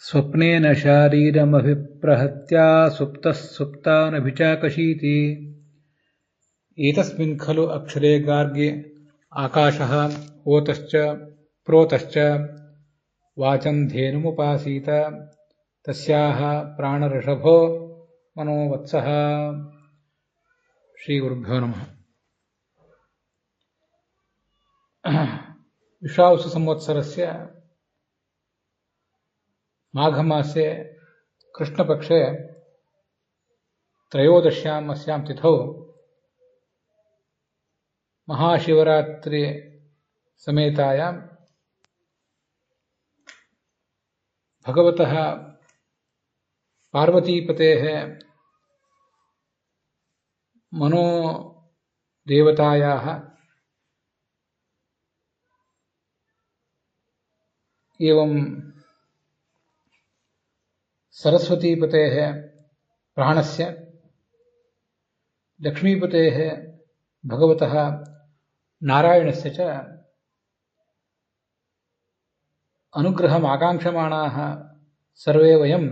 ಸ್ವಪ್ನೇನ ಶಾರೀರಮಭಿಪ್ರಹತ್ಯ ಸುಪ್ತಃ ಸುಪ್ತಾನಭಿಚಾಕಶೀತಿ ಏತಸ್ಮಿನ್ ಖಲು ಅಕ್ಷರೇ ಗಾರ್ಗೆ ಆಕಾಶಃ ಓತಶ್ಚ ಪ್ರೋತಶ್ಚ ವಾಚಂ ಧೇನುಮುಪಾಸೀತ ತಸ್ಯಾಹ ಪ್ರಾಣಋಷಭೋ ಮನೋವತ್ಸಃ. ಶ್ರೀ ಗುರುಭ್ಯೋ ನಮಃ. ವಿಶ್ವಾವಸು ಸಂವತ್ಸರಸ್ಯ ಮಾಘಮಾಸೆ ಕೃಷ್ಣಪಕ್ಷೆ ತ್ರಯೋದಶ್ಯಾಂ ಅಸ್ಯಾಂ ತಿಥೌ ಮಹಾಶಿವರಾತ್ರಿ ಸಮೇತಾಯಾಂ ಭಗವತಃ ಪಾರ್ವತೀಪತೆಃ ಮನೋದೇವತಾಯಾಃ एवं सरस्वतीपतेः प्राणस्य लक्ष्मीपतेः भगवतः नारायणस्य च अनुग्रहम् आकाङ्क्षमाणाः सर्वे वयं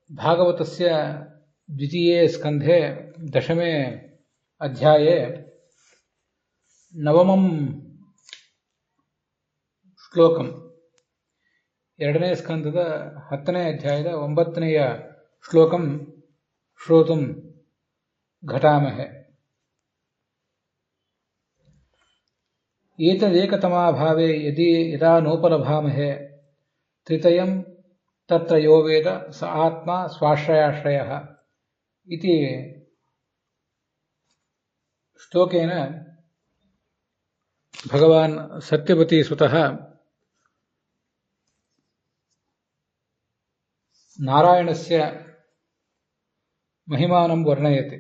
भागवतस्य द्वितीये स्कन्धे दशमे अध्याये नवमं ಶ್ಲೋಕಂ ಎರಡನೇ ಸ್ಕಂದದ 10ನೇ ಅಧ್ಯಾಯದ 9ನೇ ಶ್ಲೋಕಂ ಶ್ರೋತುಂ ಘಟಾಮಹೆ. ಏತದೇಕತಮಾಭಾವೇ ಯದಾ ನೋಪಲಭಾಮಹೆ ತ್ರಿತಯಂ ತತ್ರ ಯೋ ವೇದ ಸ ಆತ್ಮ ಸ್ವಾಶ್ರಯಾಶ್ರಯಃ ಇತಿ ಶ್ಲೋಕೇನ ಭಗವಾನ್ ಸತ್ಯವತಿ ಸುತಃ ನಾರಾಯಣಸ್ಯ ಮಹಿಮಾನಂ ವರ್ಣಯತಿ.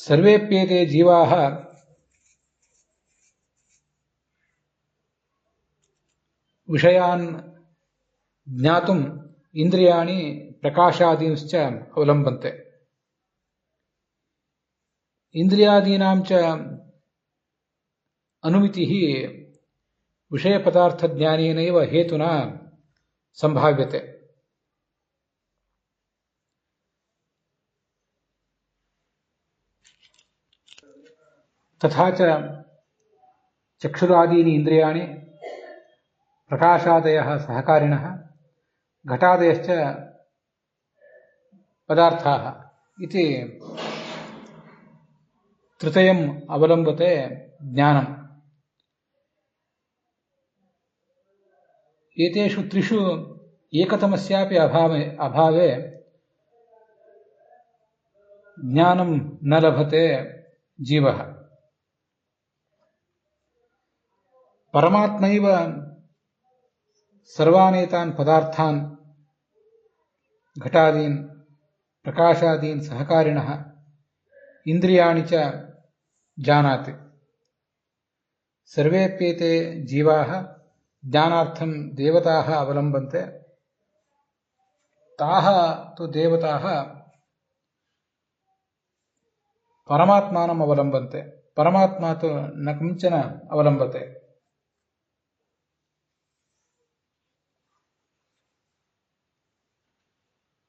ಸರ್ವೇಪ್ಯೇತೆ ಜೀವಾಃ ವಿಷಯಾನ್ ಜ್ಞಾತುಂ ಇಂದ್ರಿಯಾಣಿ ಪ್ರಕಾಶಾದೀಂಶ್ಚ ಅವಲಂಬಂತೆ. ಇಂದ್ರಿಯಾದೀನಾಂ ಚ ಅನುಮಿತಿಃ ವಿಷಯಪದಾರ್ಥಜ್ಞಾನೇನೈವ ಹೇತುನಾ ಸಂಭಾವ್ಯತೆ. ತಥಾ ಚ ಚಕ್ಷುರಾದೀನಿ ಇಂದ್ರಿಯಾಣಿ ಪ್ರಕಾಶಾದಯಃ ಸಹಕಾರಿಣಃ ಘಟಾದಯಶ್ಚ ಪದಾರ್ಥಾಃ ಇತಿ ತೃತೀಯಂ ಅವಲಂಬತೆ ಜ್ಞಾನಂ. ಏತೇಷು ತ್ರಿಷು ಏಕತಮಸ್ಯಾಪಿ ಅಭಾವೆ ಜ್ಞಾನಂ ನ ಲಭತೆ ಜೀವಃ. ಪರಮಾತ್ಮೈವ ಸರ್ವಾನೇತಾನ್ ಪದಾರ್ಥಾನ್ ಘಟಾದೀನ್ ಪ್ರಕಾಶಾದೀನ್ ಸಹಕಾರಿಣಃ ಇಂದ್ರಿಯಾಣಿ ಚ ಜಾನಾತಿ. ಸರ್ವೇಪ್ಯೇತೆ ಜೀವಾಃ ಜ್ಞಾನಾರ್ಥಂ ದೇವತಾಃ ಅವಲಂಬಂತೆ. ತಾಃ ತು ದೇವತಾಃ ಪರಮಾತ್ಮಾನಂ ಅವಲಂಬಂತೆ. ಪರಮಾತ್ಮ ತು ನ ಕಿಂಚನ ಅವಲಂಬತೆ.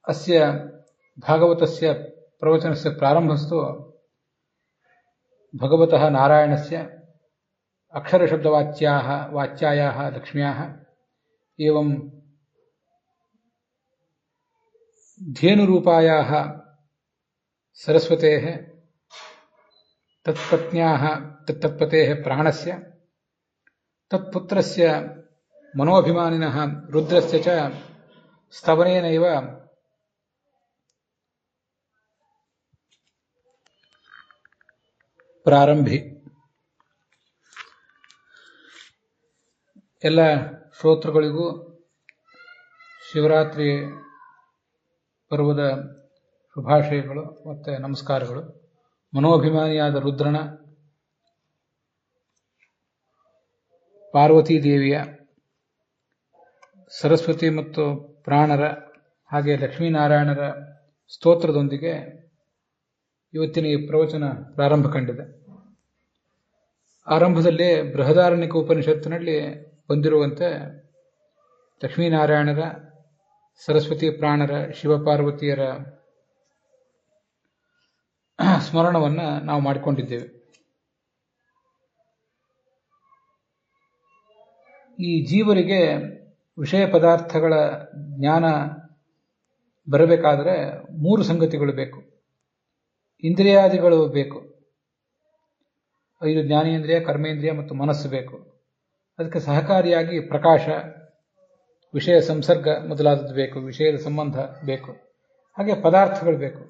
ಅಸ್ಯ ಭಾಗವತಸ್ಯ ಪ್ರವಚನಸ್ಯ ಪ್ರಾರಂಭಸ್ಥು ಭಗವತಃ ನಾರಾಯಣಸ್ಯ ಅಕ್ಷರಶಬ್ದವಾಚ್ಯಾಯಾः ಲಕ್ಷ್ಮ್ಯಾः एवं ಧೇನುರೂಪಾಯಾः ಸರಸ್ವತೇः ತತ್ಪತ್ನ್ಯಾः ತತ್ಪತೆः ಪ್ರಾಣಸ್ಯ ತತ್ಪುತ್ರಸ್ಯ ಮನೋಭಿಮಾನಿನಃ ರುದ್ರಸ್ಯ ಚ ಸ್ತವನೇನೈವ ಪ್ರಾರಂಭಿ. ಎಲ್ಲ ಶ್ರೋತೃಗಳಿಗೂ ಶಿವರಾತ್ರಿ ಪರ್ವದ ಶುಭಾಶಯಗಳು ಮತ್ತು ನಮಸ್ಕಾರಗಳು. ಮನೋಭಿಮಾನಿಯಾದ ರುದ್ರನ, ಪಾರ್ವತೀ ದೇವಿಯ, ಸರಸ್ವತಿ ಮತ್ತು ಪ್ರಾಣರ ಹಾಗೆ ಲಕ್ಷ್ಮೀನಾರಾಯಣರ ಸ್ತೋತ್ರದೊಂದಿಗೆ ಇವತ್ತಿನ ಈ ಪ್ರವಚನ ಪ್ರಾರಂಭ ಕಂಡಿದೆ. ಆರಂಭದಲ್ಲಿ ಬೃಹದಾರಣ್ಯಕ ಉಪನಿಷತ್ತಿನಲ್ಲಿ ಬಂದಿರುವಂತೆ ಲಕ್ಷ್ಮೀನಾರಾಯಣರ, ಸರಸ್ವತಿ ಪ್ರಾಣರ, ಶಿವಪಾರ್ವತಿಯರ ಸ್ಮರಣವನ್ನು ನಾವು ಮಾಡಿಕೊಂಡಿದ್ದೇವೆ. ಈ ಜೀವರಿಗೆ ವಿಷಯ ಪದಾರ್ಥಗಳ ಜ್ಞಾನ ಬರಬೇಕಾದರೆ 3 ಸಂಗತಿಗಳು ಬೇಕು. ಇಂದ್ರಿಯಾದಿಗಳು ಬೇಕು, 5 ಜ್ಞಾನೇಂದ್ರಿಯ, ಕರ್ಮೇಂದ್ರಿಯ ಮತ್ತು ಮನಸ್ಸು ಬೇಕು. ಅದಕ್ಕೆ ಸಹಕಾರಿಯಾಗಿ ಪ್ರಕಾಶ, ವಿಷಯ ಸಂಸರ್ಗ ಮೊದಲಾದದ್ದು ಬೇಕು, ವಿಷಯದ ಸಂಬಂಧ ಬೇಕು, ಹಾಗೆ ಪದಾರ್ಥಗಳು ಬೇಕು.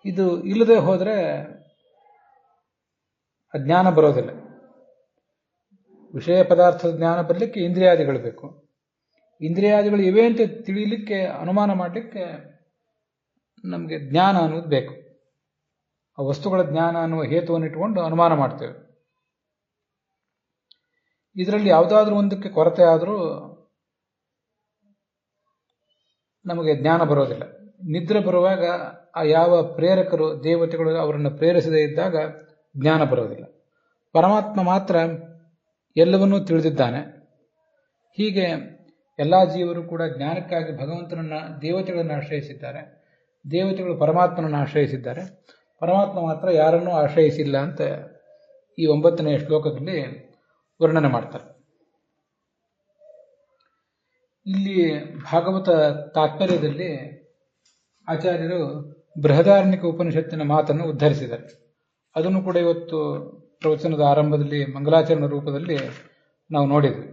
ಇದು ಇಲ್ಲದೆ ಹೋದರೆ ಅಜ್ಞಾನ ಬರೋದಿಲ್ಲ. ವಿಷಯ ಪದಾರ್ಥದ ಜ್ಞಾನ ಬರಲಿಕ್ಕೆ ಇಂದ್ರಿಯಾದಿಗಳು ಬೇಕು. ಇಂದ್ರಿಯಾದಿಗಳು ಇವೆ ಅಂತ ತಿಳಿಯಲಿಕ್ಕೆ, ಅನುಮಾನ ಮಾಡಲಿಕ್ಕೆ ನಮಗೆ ಜ್ಞಾನ ಅನ್ನೋದು ಬೇಕು. ಆ ವಸ್ತುಗಳ ಜ್ಞಾನ ಅನ್ನುವ ಹೇತುವನ್ನು ಇಟ್ಟುಕೊಂಡು ಅನುಮಾನ ಮಾಡ್ತೇವೆ. ಇದರಲ್ಲಿ ಯಾವುದಾದ್ರೂ ಒಂದಕ್ಕೆ ಕೊರತೆ ಆದರೂ ನಮಗೆ ಜ್ಞಾನ ಬರೋದಿಲ್ಲ. ನಿದ್ರೆ ಬರುವಾಗ ಆ ಯಾವ ಪ್ರೇರಕರು, ದೇವತೆಗಳು ಅವರನ್ನು ಪ್ರೇರಿಸದೇ ಇದ್ದಾಗ ಜ್ಞಾನ ಬರೋದಿಲ್ಲ. ಪರಮಾತ್ಮ ಮಾತ್ರ ಎಲ್ಲವನ್ನೂ ತಿಳಿದಿದ್ದಾನೆ. ಹೀಗೆ ಎಲ್ಲ ಜೀವರು ಕೂಡ ಜ್ಞಾನಕ್ಕಾಗಿ ಭಗವಂತನನ್ನ, ದೇವತೆಗಳನ್ನು ಆಶ್ರಯಿಸಿದ್ದಾರೆ. ದೇವತೆಗಳು ಪರಮಾತ್ಮನನ್ನು ಆಶ್ರಯಿಸಿದ್ದಾರೆ. ಪರಮಾತ್ಮ ಮಾತ್ರ ಯಾರನ್ನೂ ಆಶ್ರಯಿಸಿಲ್ಲ ಅಂತ ಈ 9ನೇ ಶ್ಲೋಕದಲ್ಲಿ ವರ್ಣನೆ ಮಾಡ್ತಾರೆ. ಇಲ್ಲಿ ಭಾಗವತ ತಾತ್ಪರ್ಯದಲ್ಲಿ ಆಚಾರ್ಯರು ಬೃಹದಾರಣ್ಯಕ ಉಪನಿಷತ್ತಿನ ಮಾತನ್ನು ಉದ್ಧರಿಸಿದ್ದಾರೆ. ಅದನ್ನು ಕೂಡ ಇವತ್ತು ಪ್ರವಚನದ ಆರಂಭದಲ್ಲಿ ಮಂಗಲಾಚರಣ ರೂಪದಲ್ಲಿ ನಾವು ನೋಡಿದ್ವಿ.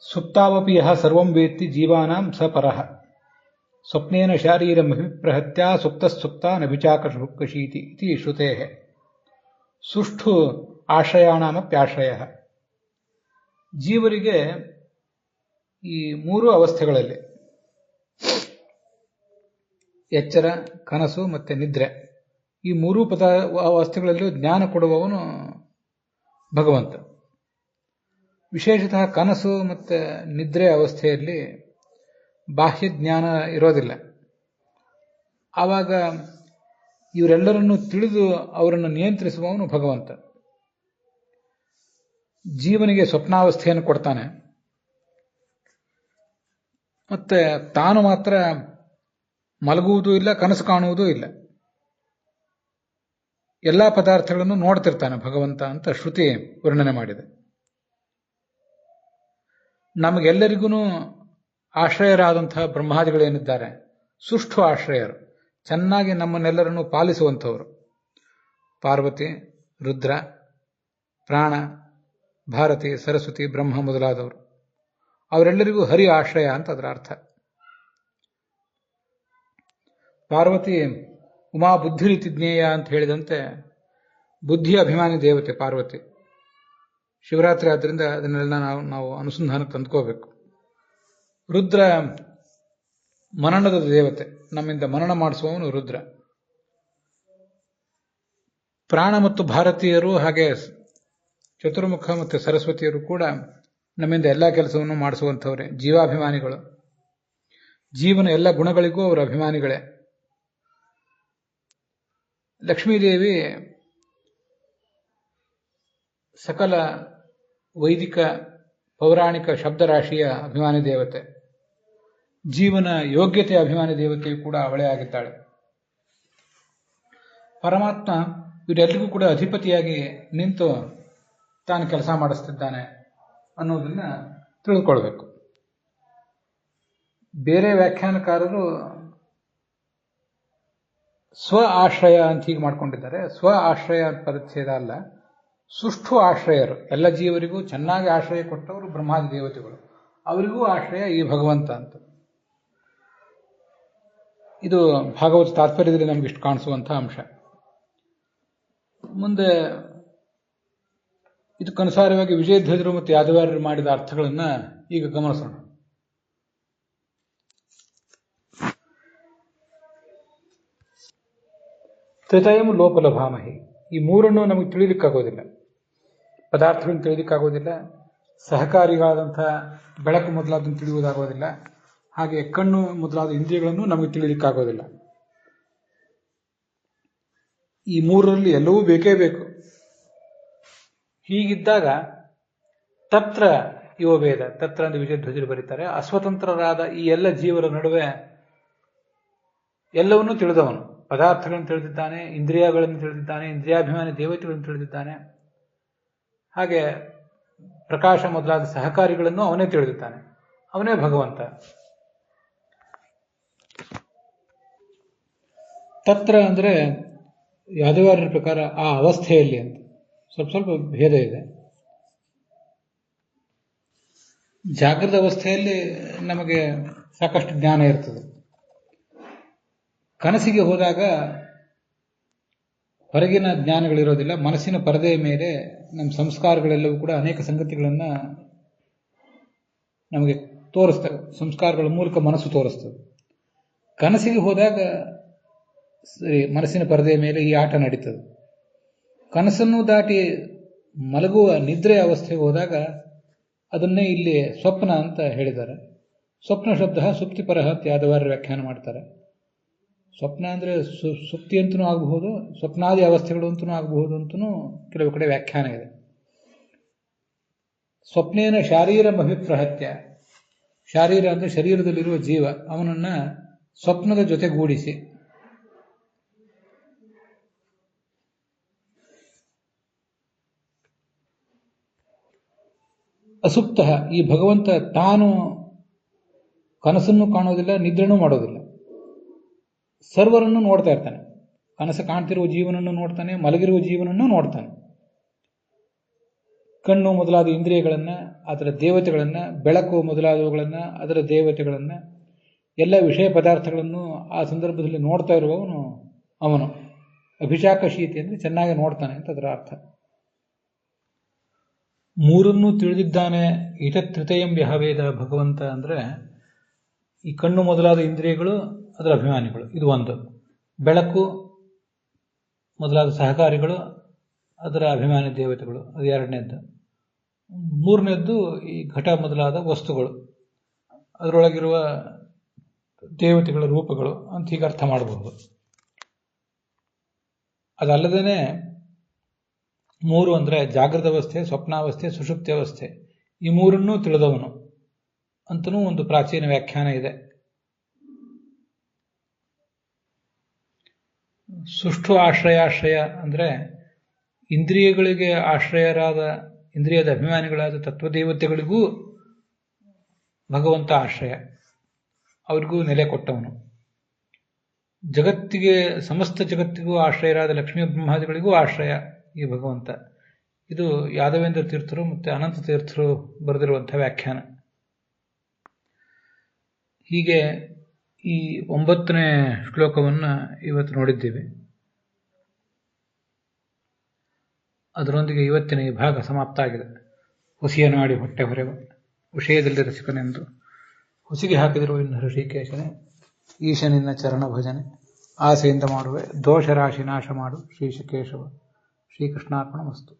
ಸುಪ್ತಾವಪಿ ಯಃ ಸರ್ವಂ ವೇತ್ತಿ ಜೀವಾನಾಂ ಸ ಪರಃ ಸ್ವಪ್ನೇನ ಶಾರೀರಮಭಿಪ್ರಹತ್ಯ ಸುಪ್ತಸುಪ್ತಾ ನಭಿಚಾಕಶೀತಿ ಇತಿ ಶ್ರುತೇಃ ಸುಷ್ಠು ಆಶ್ರಯಾಣಾಮಪ್ಯಾಶ್ರಯಃ. ಜೀವರಿಗೆ ಈ 3 ಅವಸ್ಥೆಗಳಲ್ಲಿ ಎಚ್ಚರ, ಕನಸು ಮತ್ತೆ ನಿದ್ರೆ, ಈ 3 ಅವಸ್ಥೆಗಳಲ್ಲೂ ಜ್ಞಾನ ಕೊಡುವವನು ಭಗವಂತ. ವಿಶೇಷತಃ ಕನಸು ಮತ್ತು ನಿದ್ರೆ ಅವಸ್ಥೆಯಲ್ಲಿ ಬಾಹ್ಯ ಜ್ಞಾನ ಇರೋದಿಲ್ಲ. ಆವಾಗ ಇವರೆಲ್ಲರನ್ನೂ ತಿಳಿದು ಅವರನ್ನು ನಿಯಂತ್ರಿಸುವವನು ಭಗವಂತ. ಜೀವನಿಗೆ ಸ್ವಪ್ನಾವಸ್ಥೆಯನ್ನು ಕೊಡ್ತಾನೆ, ಮತ್ತೆ ತಾನು ಮಾತ್ರ ಮಲಗುವುದೂ ಇಲ್ಲ, ಕನಸು ಕಾಣುವುದೂ ಇಲ್ಲ. ಎಲ್ಲ ಪದಾರ್ಥಗಳನ್ನು ನೋಡ್ತಿರ್ತಾನೆ ಭಗವಂತ ಅಂತ ಶ್ರುತಿ ವರ್ಣನೆ ಮಾಡಿದೆ. ನಮಗೆಲ್ಲರಿಗೂ ಆಶ್ರಯರಾದಂತಹ ಬ್ರಹ್ಮಾದಿಗಳೇನಿದ್ದಾರೆ ಸುಷ್ಠು ಆಶ್ರಯರು, ಚೆನ್ನಾಗಿ ನಮ್ಮನ್ನೆಲ್ಲರನ್ನು ಪಾಲಿಸುವಂಥವರು. ಪಾರ್ವತಿ, ರುದ್ರ, ಪ್ರಾಣ, ಭಾರತಿ, ಸರಸ್ವತಿ, ಬ್ರಹ್ಮ ಮೊದಲಾದವರು, ಅವರೆಲ್ಲರಿಗೂ ಹರಿ ಆಶ್ರಯ ಅಂತ ಅದರ ಅರ್ಥ. ಪಾರ್ವತಿ ಉಮಾ ಬುದ್ಧಿರಿತಿ ಜ್ಞೇಯ ಅಂತ ಹೇಳಿದಂತೆ ಬುದ್ಧಿಯ ಅಭಿಮಾನಿ ದೇವತೆ ಪಾರ್ವತಿ. ಶಿವರಾತ್ರಿ ಆದ್ದರಿಂದ ಅದನ್ನೆಲ್ಲ ನಾವು ಅನುಸಂಧಾನಕ್ಕೆ ತಂದ್ಕೋಬೇಕು. ರುದ್ರ ಮನನದ ದೇವತೆ, ನಮ್ಮಿಂದ ಮನನ ಮಾಡಿಸುವವನು ರುದ್ರ. ಪ್ರಾಣ ಮತ್ತು ಭಾರತೀಯರು ಹಾಗೆ ಚತುರ್ಮುಖ ಮತ್ತು ಸರಸ್ವತಿಯರು ಕೂಡ ನಮ್ಮಿಂದ ಎಲ್ಲ ಕೆಲಸವನ್ನು ಮಾಡಿಸುವಂಥವರೇ, ಜೀವಾಭಿಮಾನಿಗಳು. ಜೀವನ ಎಲ್ಲ ಗುಣಗಳಿಗೂ ಅವರು ಅಭಿಮಾನಿಗಳೇ. ಲಕ್ಷ್ಮೀದೇವಿ ಸಕಲ ವೈದಿಕ ಪೌರಾಣಿಕ ಶಬ್ದರಾಶಿಯ ಅಭಿಮಾನಿ ದೇವತೆ. ಜೀವನ ಯೋಗ್ಯತೆಯ ಅಭಿಮಾನಿ ದೇವತೆಯು ಕೂಡ ಅವಳೇ ಆಗಿದ್ದಾಳೆ. ಪರಮಾತ್ಮ ಇವರೆಲ್ಲರಿಗೂ ಕೂಡ ಅಧಿಪತಿಯಾಗಿ ನಿಂತು ತಾನು ಕೆಲಸ ಮಾಡಿಸ್ತಿದ್ದಾನೆ ಅನ್ನೋದನ್ನ ತಿಳಿದುಕೊಳ್ಬೇಕು. ಬೇರೆ ವ್ಯಾಖ್ಯಾನಕಾರರು ಸ್ವ ಆಶ್ರಯ ಅಂತ ಹೀಗೆ ಮಾಡ್ಕೊಂಡಿದ್ದಾರೆ. ಸ್ವ ಆಶ್ರಯ ಪದಚ್ಛೇದ ಅಲ್ಲ, ಸುಷ್ಠು ಆಶ್ರಯರು. ಎಲ್ಲ ಜೀವರಿಗೂ ಚೆನ್ನಾಗಿ ಆಶ್ರಯ ಕೊಟ್ಟವರು ಬ್ರಹ್ಮಾದಿ ದೇವತೆಗಳು, ಅವರಿಗೂ ಆಶ್ರಯ ಈ ಭಗವಂತ ಅಂತ. ಇದು ಭಾಗವತ ತಾತ್ಪರ್ಯದಲ್ಲಿ ನಮಗಿಷ್ಟು ಕಾಣಿಸುವಂತಹ ಅಂಶ. ಮುಂದೆ ಇದಕ್ಕನುಸಾರವಾಗಿ ವಿಜಯಧ್ವಜರು ಮತ್ತು ಯಾದವಾರ್ಯರು ಮಾಡಿದ ಅರ್ಥಗಳನ್ನ ಈಗ ಗಮನಿಸೋಣ. ತ್ರಿತಯಂ ಲೋಪಲಭಾಮಹಿ, ಈ 3 ನಮಗೆ ತಿಳಿಲಿಕ್ಕಾಗೋದಿಲ್ಲ. ಪದಾರ್ಥಗಳನ್ನು ತಿಳಿಯೋದಕ್ಕಾಗೋದಿಲ್ಲ, ಸಹಕಾರಿಗಳಾದಂತಹ ಬೆಳಕು ಮೊದಲಾದನ್ನು ತಿಳಿಯುವುದಾಗೋದಿಲ್ಲ, ಹಾಗೆ ಕಣ್ಣು ಮೊದಲಾದ ಇಂದ್ರಿಯಗಳನ್ನು ನಮಗೆ ತಿಳಿಯೋದಕ್ಕಾಗೋದಿಲ್ಲ. ಈ ಮೂರರಲ್ಲಿ ಎಲ್ಲವೂ ಬೇಕೇ ಬೇಕು. ಹೀಗಿದ್ದಾಗ ತತ್ರ ಇವ ವೇದ, ತತ್ರ ಎಂದು ವಿಜಯಧ್ವಜರು ಬರೀತಾರೆ, ಅಸ್ವತಂತ್ರರಾದ ಈ ಎಲ್ಲ ಜೀವರ ನಡುವೆ ಎಲ್ಲವನ್ನೂ ತಿಳಿದವನು. ಪದಾರ್ಥಗಳನ್ನು ತಿಳಿದಿದ್ದಾನೆ, ಇಂದ್ರಿಯಗಳನ್ನು ತಿಳಿದಿದ್ದಾನೆ, ಇಂದ್ರಿಯಾಭಿಮಾನಿ ದೇವತೆಗಳನ್ನು ತಿಳಿದಿದ್ದಾನೆ, ಹಾಗೆ ಪ್ರಕಾಶ ಮೊದಲಾದ ಸಹಕಾರಿಗಳನ್ನು ಅವನೇ ತಿಳಿದಿದ್ದಾನೆ. ಅವನೇ ಭಗವಂತ. ತತ್ರ ಅಂದರೆ ಯಾದವಾರ್ಯರ ಪ್ರಕಾರ ಆ ಅವಸ್ಥೆಯಲ್ಲಿ ಅಂತ ಸ್ವಲ್ಪ ಭೇದ ಇದೆ. ಜಾಗೃತ ಅವಸ್ಥೆಯಲ್ಲಿ ನಮಗೆ ಸಾಕಷ್ಟು ಜ್ಞಾನ ಇರ್ತದೆ. ಕನಸಿಗೆ ಹೋದಾಗ ಹೊರಗಿನ ಜ್ಞಾನಗಳಿರೋದಿಲ್ಲ. ಮನಸ್ಸಿನ ಪರದೆಯ ಮೇಲೆ ನಮ್ಮ ಸಂಸ್ಕಾರಗಳೆಲ್ಲವೂ ಕೂಡ ಅನೇಕ ಸಂಗತಿಗಳನ್ನು ನಮಗೆ ತೋರಿಸ್ತವೆ. ಸಂಸ್ಕಾರಗಳ ಮೂಲಕ ಮನಸ್ಸು ತೋರಿಸ್ತದೆ. ಕನಸಿಗೆ ಹೋದಾಗ ಮನಸ್ಸಿನ ಪರದೆಯ ಮೇಲೆ ಈ ಆಟ ನಡೀತದೆ. ಕನಸನ್ನು ದಾಟಿ ಮಲಗುವ ನಿದ್ರೆ ಅವಸ್ಥೆಗೆ ಹೋದಾಗ ಅದನ್ನೇ ಇಲ್ಲಿ ಸ್ವಪ್ನ ಅಂತ ಹೇಳಿದ್ದಾರೆ. ಸ್ವಪ್ನ ಶಬ್ದ ಸುಪ್ತಿಪರಹ ಅಂತ ಯಾದವಾರ್ಯರು ವ್ಯಾಖ್ಯಾನ ಮಾಡ್ತಾರೆ. ಸ್ವಪ್ನ ಅಂದರೆ ಸುಪ್ತಿ ಅಂತನೂ ಆಗಬಹುದು, ಸ್ವಪ್ನಾದಿ ಅವಸ್ಥೆಗಳು ಅಂತನೂ ಆಗಬಹುದು ಅಂತನೂ ಕೆಲವು ಕಡೆ ವ್ಯಾಖ್ಯಾನ ಇದೆ. ಸ್ವಪ್ನೇನ ಶಾರೀರಂ ಅಭಿಪ್ರಹತ್ಯ, ಶಾರೀರ ಅಂದರೆ ಶರೀರದಲ್ಲಿರುವ ಜೀವ, ಅವನನ್ನ ಸ್ವಪ್ನದ ಜೊತೆಗೂಡಿಸಿ ಅಸುಪ್ತ, ಈ ಭಗವಂತ ತಾನು ಕನಸನ್ನು ಕಾಣೋದಿಲ್ಲ, ನಿದ್ರೆನೂ ಮಾಡೋದಿಲ್ಲ, ಸರ್ವರನ್ನು ನೋಡ್ತಾ ಇರ್ತಾನೆ. ಕನಸು ಕಾಣ್ತಿರುವ ಜೀವನನ್ನು ನೋಡ್ತಾನೆ, ಮಲಗಿರುವ ಜೀವನನ್ನು ನೋಡ್ತಾನೆ. ಕಣ್ಣು ಮೊದಲಾದ ಇಂದ್ರಿಯಗಳನ್ನು, ಅದರ ದೇವತೆಗಳನ್ನು, ಬೆಳಕು ಮೊದಲಾದವುಗಳನ್ನು, ಅದರ ದೇವತೆಗಳನ್ನು, ಎಲ್ಲ ವಿಷಯ ಪದಾರ್ಥಗಳನ್ನು ಆ ಸಂದರ್ಭದಲ್ಲಿ ನೋಡ್ತಾ ಇರುವವನು ಅವನು. ಅಭಿಷಾಕಶೀತಿ ಅಂದರೆ ಚೆನ್ನಾಗಿ ನೋಡ್ತಾನೆ ಅಂತ ಅದರ ಅರ್ಥ. ಮೂರನ್ನೂ ತಿಳಿದಿದ್ದಾನೆ. ಇತತ್ರಿತಯಂ ಯಹವೇದ, ಭಗವಂತ ಅಂದರೆ ಈ ಕಣ್ಣು ಮೊದಲಾದ ಇಂದ್ರಿಯಗಳು, ಅದರ ಅಭಿಮಾನಿಗಳು, ಇದು ಒಂದು. ಬೆಳಕು ಮೊದಲಾದ ಸಹಕಾರಿಗಳು, ಅದರ ಅಭಿಮಾನಿ ದೇವತೆಗಳು, ಅದು ಎರಡನೇದ್ದು. ಮೂರನೇದ್ದು ಈ ಘಟ ಮೊದಲಾದ ವಸ್ತುಗಳು, ಅದರೊಳಗಿರುವ ದೇವತೆಗಳ ರೂಪಗಳು ಅಂತ ಹೀಗೆ ಅರ್ಥ ಮಾಡಬಹುದು. ಅದಲ್ಲದೇ ಮೂರು ಅಂದರೆ ಜಾಗೃತ ಅವಸ್ಥೆ, ಸ್ವಪ್ನಾವಸ್ಥೆ, ಸುಷುಪ್ತಿ ಅವಸ್ಥೆ, ಈ ಮೂರನ್ನೂ ತಿಳಿದವನು ಅಂತನೂ ಒಂದು ಪ್ರಾಚೀನ ವ್ಯಾಖ್ಯಾನ ಇದೆ. ಸುಷ್ಠು ಆಶ್ರಯಾಶ್ರಯ ಅಂದರೆ ಇಂದ್ರಿಯಗಳಿಗೆ ಆಶ್ರಯರಾದ, ಇಂದ್ರಿಯದ ಅಭಿಮಾನಿಗಳಾದ ತತ್ವದೇವತೆಗಳಿಗೂ ಭಗವಂತ ಆಶ್ರಯ, ಅವರಿಗೂ ನೆಲೆ ಕೊಟ್ಟವನು. ಜಗತ್ತಿಗೆ, ಸಮಸ್ತ ಜಗತ್ತಿಗೂ ಆಶ್ರಯರಾದ ಲಕ್ಷ್ಮೀ ಬ್ರಹ್ಮಾದಿಗಳಿಗೂ ಆಶ್ರಯ ಈ ಭಗವಂತ. ಇದು ಯಾದವೇಂದ್ರ ತೀರ್ಥರು ಮತ್ತು ಅನಂತ ತೀರ್ಥರು ಬರೆದಿರುವಂತಹ ವ್ಯಾಖ್ಯಾನ. ಹೀಗೆ ಈ 9ನೇ ಶ್ಲೋಕವನ್ನು ಇವತ್ತು ನೋಡಿದ್ದೀವಿ. ಅದರೊಂದಿಗೆ ಇವತ್ತಿನ ಈ ಭಾಗ ಸಮಾಪ್ತ ಆಗಿದೆ. ಹುಸಿಯ ನಾಡಿ ಹೊಟ್ಟೆ ಹೊರೆವ, ವಿಷಯದಲ್ಲಿ ರಸಿಕನೆಂದು ಹುಸಿಗೆ ಹಾಕಿದಿರುವ ಇನ್ನು ಋಷಿಕೇಶನೇ, ಈಶನಿನ್ನ ಚರಣ ಭಜನೆ ಆಸೆಯಿಂದ ಮಾಡುವೆ, ದೋಷರಾಶಿ ನಾಶ ಮಾಡು ಶ್ರೀಶಕೇಶವ. ಶ್ರೀಕೃಷ್ಣಾರ್ಪಣಮಸ್ತು.